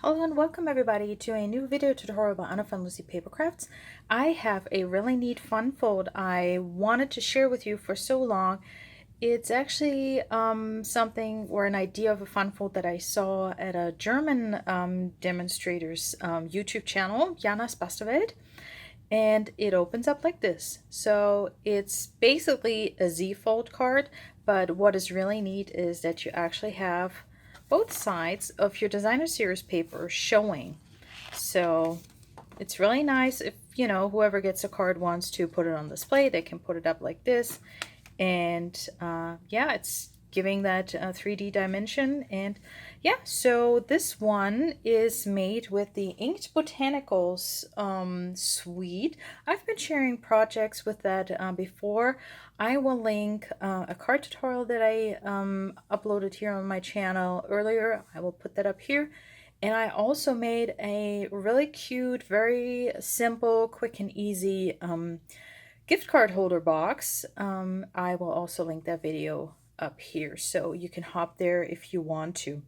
Hello and welcome everybody to a new video tutorial by Anna from Lucy Paper Crafts. I have a really neat fun fold I wanted to share with you for so long. It's actually something or an idea of a fun fold that I saw at a German demonstrator's YouTube channel, Jana's Bastelwelt. And it opens up like this. So it's basically a Z-fold card, but what is really neat is that you actually have both sides of your designer series paper showing. So it's really nice if, you know, whoever gets a card wants to put it on display, they can put it up like this. And yeah, it's giving that 3D dimension. And yeah, so this one is made with the Inked Botanicals suite. I've been sharing projects with that before. I will link a card tutorial that I uploaded here on my channel earlier. I will put that up here. And I also made a really cute, very simple, quick and easy gift card holder box. I will also link that video up here so you can hop there if you want to.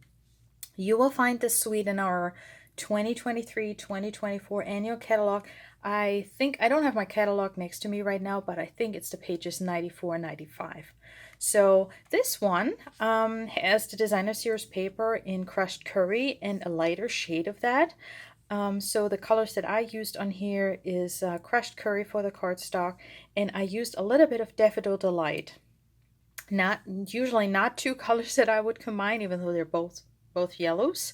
You will find this suite in our 2023-2024 annual catalog. I think, I don't have my catalog next to me right now, but I think it's the pages 94 and 95. So this one has the designer series paper in crushed curry and a lighter shade of that. So the colors that I used on here is crushed curry for the cardstock, and I used a little bit of Daffodil Delight. Usually not two colors that I would combine, even though they're both yellows.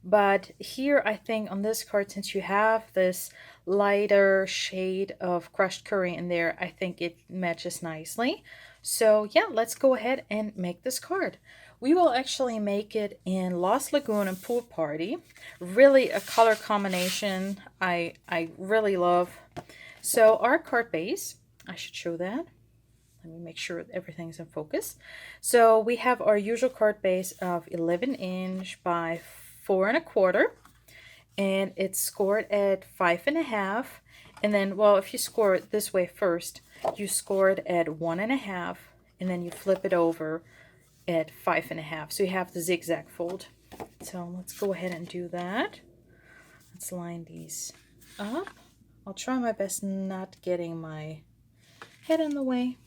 But here I think on this card, since you have this lighter shade of crushed curry in there, I think it matches nicely. So yeah, let's go ahead and make this card. We will actually make it in Lost Lagoon and Pool Party. Really a color combination I really love. So our card base, I should show that. Let me make sure everything's in focus. So we have our usual card base of 11 inch by 4 1/4, and it's scored at 5 1/2. And then, well, if you score it this way first, you score it at 1 1/2, and then you flip it over at 5 1/2. So you have the zigzag fold. So let's go ahead and do that. Let's line these up. I'll try my best not getting my head in the way,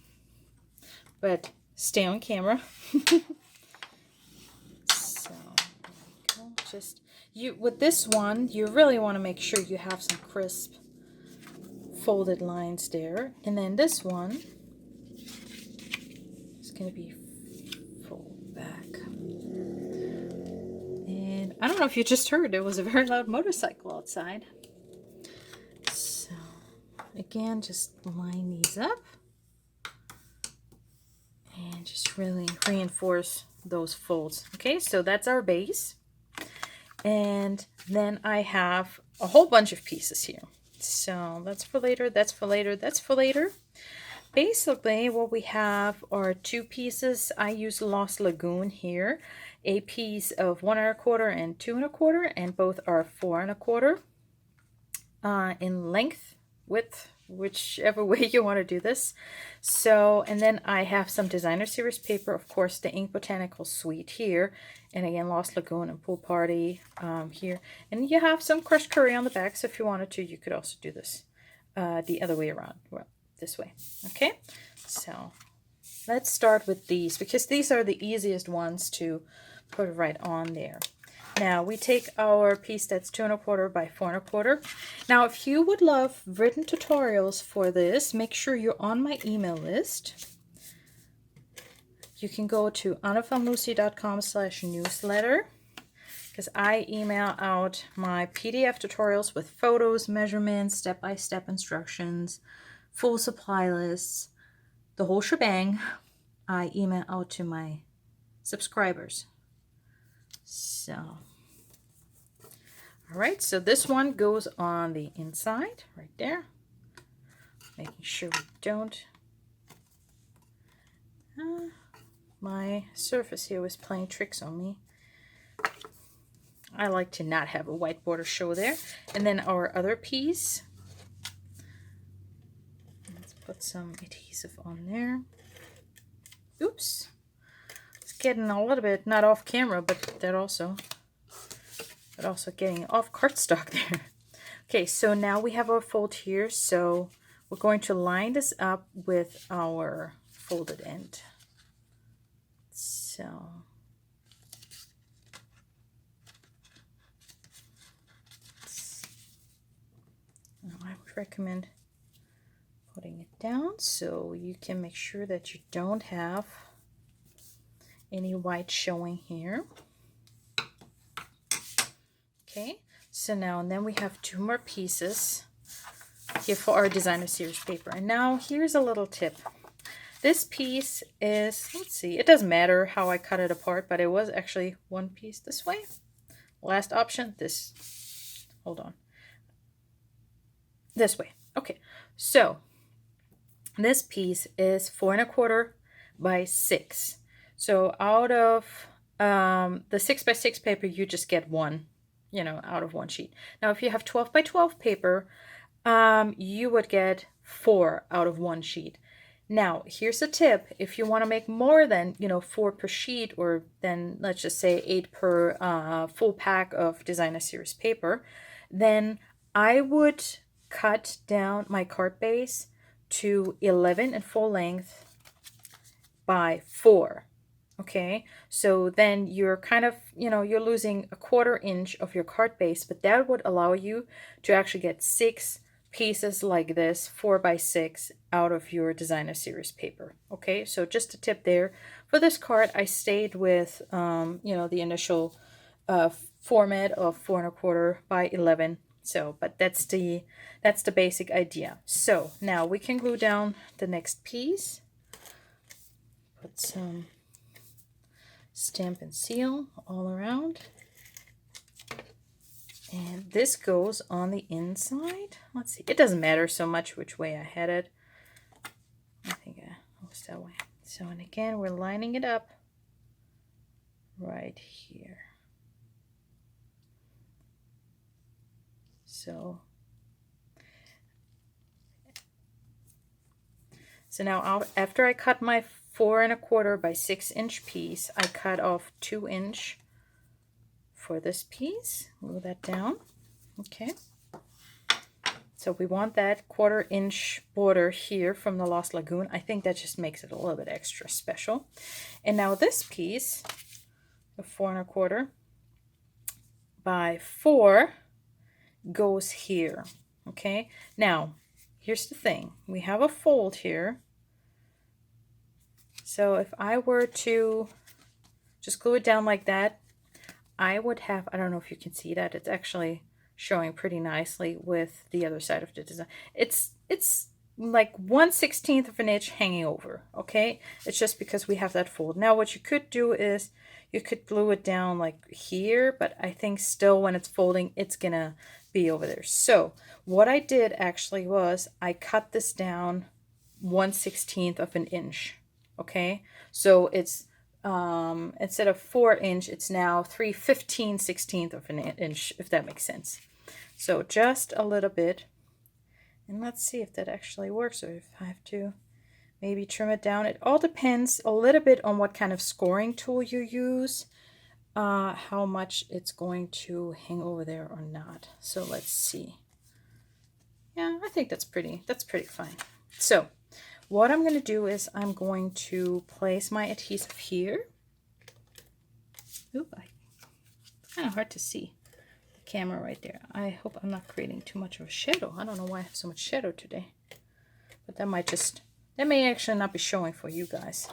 but stay on camera. So there we go. Just with this one, you really want to make sure you have some crisp folded lines there. And then this one is going to be fold back. And I don't know if you just heard, there was a very loud motorcycle outside. So again, just line these up and just really reinforce those folds. Okay, so that's our base. And then I have a whole bunch of pieces here. So that's for later, that's for later, that's for later. Basically, what we have are two pieces. I use Lost Lagoon here, a piece of 1 1/4 and 2 1/4, and both are 4 1/4 in length, width, whichever way you want to do this. So, and then I have some designer series paper, of course, the Ink Botanical suite here, and again, Lost Lagoon and Pool Party here. And you have some crushed curry on the back, so if you wanted to, you could also do this the other way around. Well, this way. Okay, so let's start with these, because these are the easiest ones to put right on there. Now we take our piece that's 2 1/4 by 4 1/4. Now if you would love written tutorials for this, make sure you're on my email list. You can go to annafromlucy.com/newsletter, because I email out my PDF tutorials with photos, measurements, step-by-step instructions, full supply lists, the whole shebang. I email out to my subscribers. So, all right, so this one goes on the inside right there, making sure we don't. My surface here was playing tricks on me. I like to not have a white border show there. And then our other piece, let's put some adhesive on there. Oops, it's getting a little bit, not off camera, but that also. but also getting off cardstock there. Okay, so now we have our fold here, so we're going to line this up with our folded end. So I would recommend putting it down so you can make sure that you don't have any white showing here. Okay, so now and then we have 2 more pieces here for our designer series paper. And now here's a little tip. This piece is, let's see, it doesn't matter how I cut it apart, but it was actually one piece this way. Last option, this, hold on, this way. Okay, so this piece is 4 1/4 by 6. So out of the 6 by 6 paper, you just get one, you know, out of one sheet. Now, if you have 12 by 12 paper, you would get 4 out of one sheet. Now, here's a tip. If you want to make more than, you know, 4 per sheet, or then let's just say 8 per full pack of designer series paper, then I would cut down my card base to 11 in full length by 4. Okay, so then you're kind of, you know, you're losing a 1/4 inch of your card base, but that would allow you to actually get 6 pieces like this, 4 by 6, out of your designer series paper. Okay, so just a tip there. For this card, I stayed with, you know, the initial format of 4 1/4 by 11. So, but that's the basic idea. So now we can glue down the next piece. Put some Stampin' Seal all around. And this goes on the inside. Let's see, it doesn't matter so much which way I had it. I think it was that way. So, and again, we're lining it up right here. So now after I cut my 4 1/4 by 6 inch piece, I cut off 2 inch for this piece. Move that down. Okay. So we want that 1/4 inch border here from the Lost Lagoon. I think that just makes it a little bit extra special. And now this piece, the 4 1/4 by 4, goes here. Okay. Now, here's the thing. We have a fold here. So if I were to just glue it down like that, I would have, I don't know if you can see that, it's actually showing pretty nicely with the other side of the design. It's like 1/16 of an inch hanging over, okay? It's just because we have that fold. Now what you could do is you could glue it down like here, but I think still when it's folding, it's gonna be over there. So what I did actually was I cut this down 1/16 of an inch, okay? So it's instead of 4 inch, it's now 3/15/16 of an inch, if that makes sense. So just a little bit, and let's see if that actually works, or if I have to maybe trim it down. It all depends a little bit on what kind of scoring tool you use, how much it's going to hang over there or not. So let's see. Yeah, I think that's pretty fine. So what I'm going to do is I'm going to place my adhesive here. Ooh, it's kind of hard to see the camera right there. I hope I'm not creating too much of a shadow. I don't know why I have so much shadow today. But that may actually not be showing for you guys.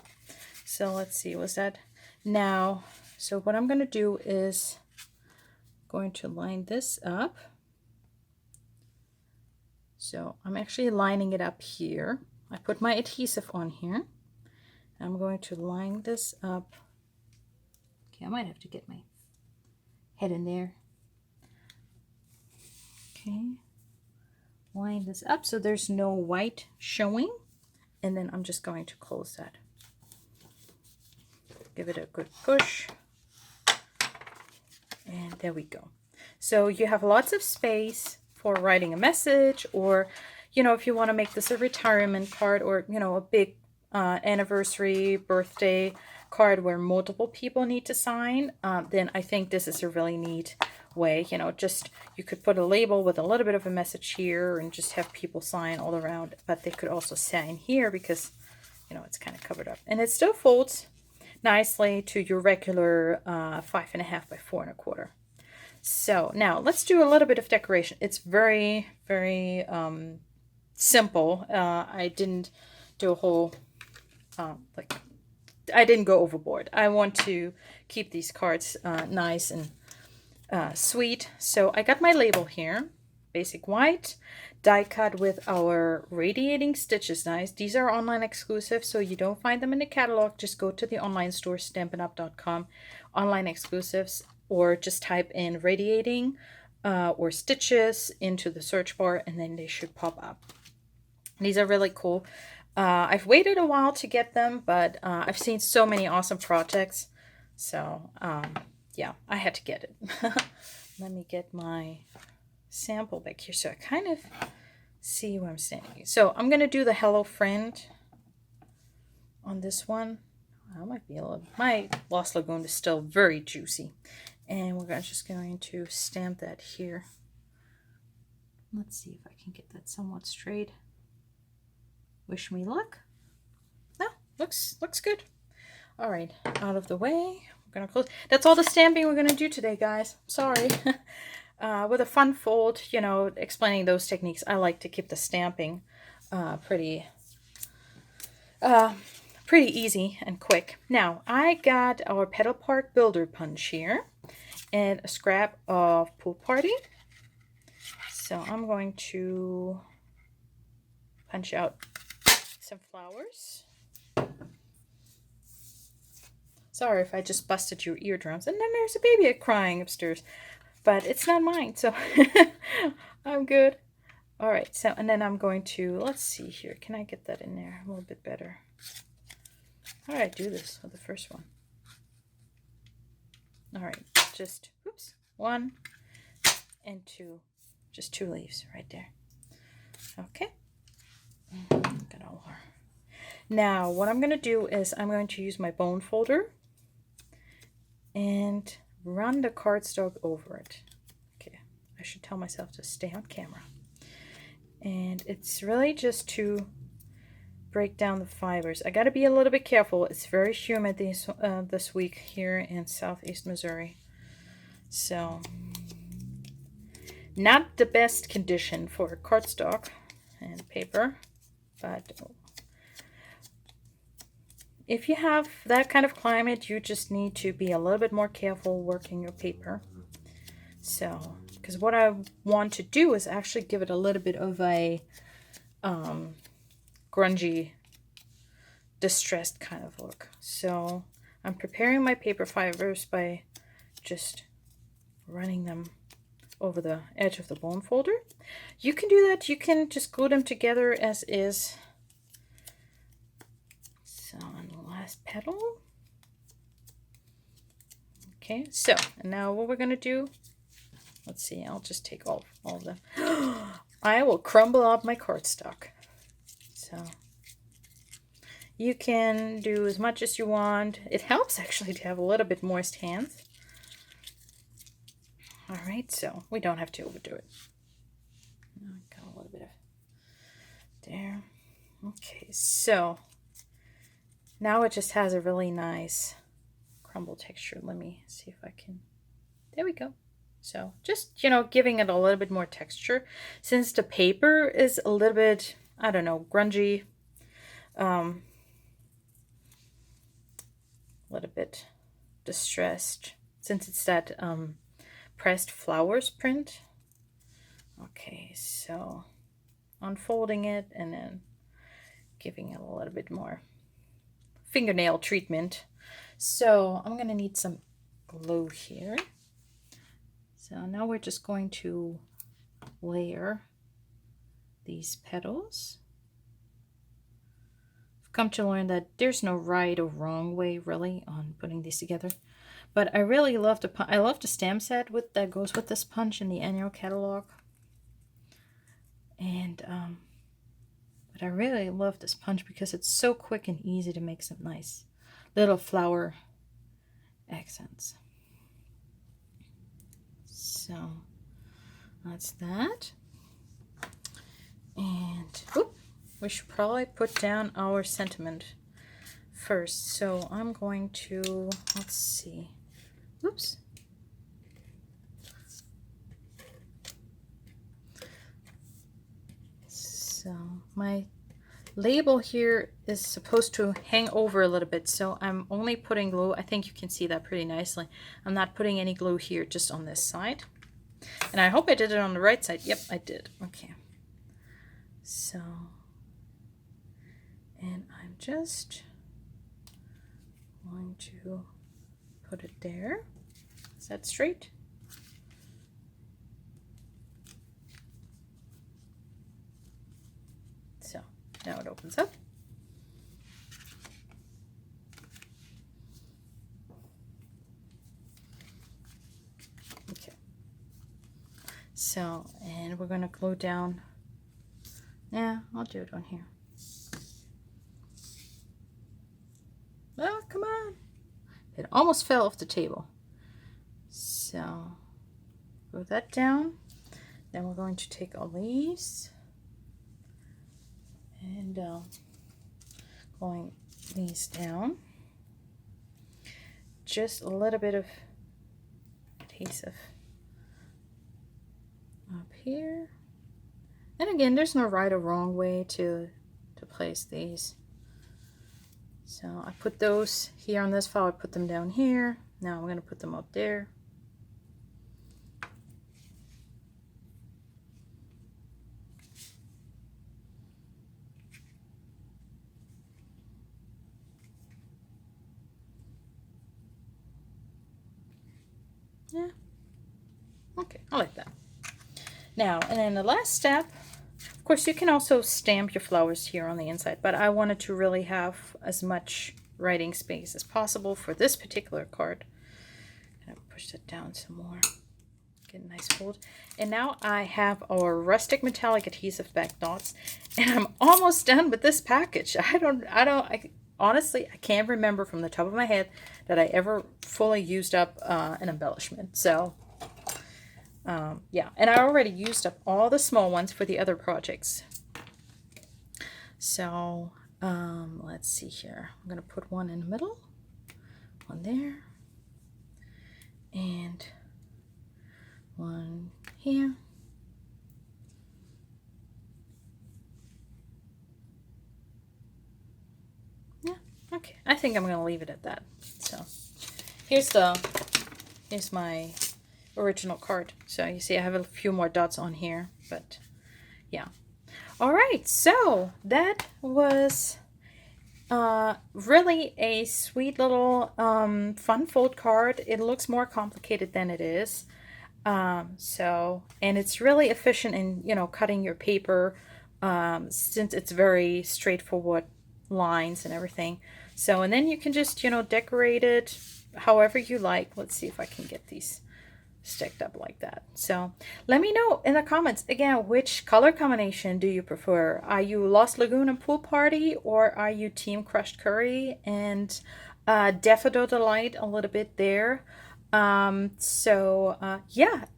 So let's see, was that now? So what I'm going to do is going to line this up. So I'm actually lining it up here. I put my adhesive on here. I'm going to line this up. Okay, I might have to get my head in there. Okay, line this up so there's no white showing. And then I'm just going to close that. Give it a good push. And there we go. So you have lots of space for writing a message, or, you know, if you want to make this a retirement card, or, you know, a big anniversary, birthday card where multiple people need to sign, then I think this is a really neat way. You know, just you could put a label with a little bit of a message here and just have people sign all around, but they could also sign here because, you know, it's kind of covered up. And it still folds nicely to your regular 5.5 by 4.25. So now let's do a little bit of decoration. It's very, very simple. I didn't do a whole, I didn't go overboard. I want to keep these cards nice and sweet. So I got my label here, basic white, die cut with our radiating stitches. Nice. These are online exclusive, so you don't find them in the catalog. Just go to the online store, stampinup.com, online exclusives, or just type in radiating or stitches into the search bar, and then they should pop up. These are really cool. I've waited a while to get them, but I've seen so many awesome projects. So yeah, I had to get it. Let me get my sample back here so I kind of see where I'm standing. So I'm going to do the Hello Friend on this one. I might be a little, my Lost Lagoon is still very juicy. And we're just going to stamp that here. Let's see if I can get that somewhat straight. Wish me luck. No, looks good. All right, out of the way. We're gonna close. That's all the stamping we're gonna do today, guys. Sorry. With a fun fold, you know, explaining those techniques. I like to keep the stamping pretty easy and quick. Now, I got our Petal Park Builder Punch here and a scrap of Pool Party. So I'm going to punch out some flowers. Sorry if I just busted your eardrums. And then there's a baby crying upstairs, but it's not mine, so I'm good. All right, so, and then I'm going to, let's see here. Can I get that in there a little bit better? How did I do this with the first one? All right, just, oops, 1 and 2. Just 2 leaves right there. Okay. Got all our. Now, what I'm going to do is I'm going to use my bone folder and run the cardstock over it. Okay, I should tell myself to stay on camera. And it's really just to break down the fibers. I got to be a little bit careful. It's very humid this week here in Southeast Missouri. So, not the best condition for cardstock and paper, but if you have that kind of climate, you just need to be a little bit more careful working your paper. So, because what I want to do is actually give it a little bit of a grungy, distressed kind of look. So I'm preparing my paper fibers by just running them over the edge of the bone folder. You can do that. You can just glue them together as is. So on the last petal. Okay, so and now what we're going to do, let's see, I'll just take all of them. I will crumble up my cardstock. So you can do as much as you want. It helps actually to have a little bit moist hands. All right, so we don't have to overdo it. Got a little bit of there. Okay, so now it just has a really nice crumble texture. Let me see if I can. There we go. So just, you know, giving it a little bit more texture. Since the paper is a little bit, I don't know, grungy, a little bit distressed, since it's that pressed flowers print. Okay, so unfolding it and then giving it a little bit more fingernail treatment. So I'm going to need some glue here. So now we're just going to layer these petals. I've come to learn that there's no right or wrong way really on putting these together. But I really love the stamp set that goes with this punch in the annual catalog. And but I really love this punch because it's so quick and easy to make some nice little flower accents. So that's that. And we should probably put down our sentiment first. So I'm going to, let's see. Oops. So my label here is supposed to hang over a little bit, so I'm only putting glue. I think you can see that pretty nicely. I'm not putting any glue here, just on this side. And I hope I did it on the right side. Yep, I did. Okay. So, and I'm just going to put it there. Is that straight? So now it opens up. Okay. So, and we're going to glue down. Yeah, I'll do it on here. Oh, come on. It almost fell off the table. So, glue that down. Then we're going to take all these and going these down. Just a little bit of adhesive up here. And again, there's no right or wrong way to place these. So I put those here on this file, I put them down here. Now I'm going to put them up there. Yeah. Okay, I like that. Now, and then the last step, of course, you can also stamp your flowers here on the inside, but I wanted to really have as much writing space as possible for this particular card. I'm gonna push that down some more. Get a nice hold. And now I have our rustic metallic adhesive back dots, and I'm almost done with this package. I honestly, I can't remember from the top of my head that I ever fully used up an embellishment. So yeah, and I already used up all the small ones for the other projects. So let's see here. I'm going to put one in the middle, one there, and one here. Yeah, okay. I think I'm going to leave it at that. So here's my original card. So you see I have a few more dots on here, but yeah. All right, so that was really a sweet little fun fold card. It looks more complicated than it is. So, and it's really efficient in, you know, cutting your paper since it's very straightforward lines and everything. So, and then you can just, you know, decorate it however you like. Let's see if I can get these stacked up like that. So let me know in the comments again, which color combination do you prefer? Are you Lost Lagoon and Pool Party, or are you Team Crushed Curry and Daffodil Delight a little bit there? Yeah,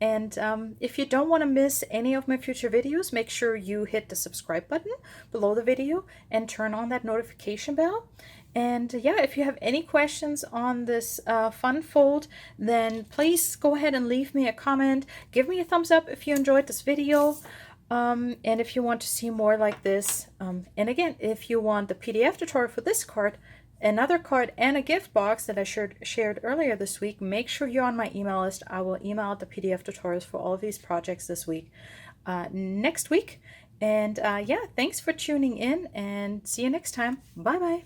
and if you don't want to miss any of my future videos, make sure you hit the subscribe button below the video and turn on that notification bell. And yeah, if you have any questions on this fun fold, then please go ahead and leave me a comment. Give me a thumbs up if you enjoyed this video. And if you want to see more like this. And again, if you want the PDF tutorial for this card, another card, and a gift box that I shared earlier this week, make sure you're on my email list. I will email out the PDF tutorials for all of these projects this week, next week. And yeah, thanks for tuning in, and see you next time. Bye-bye.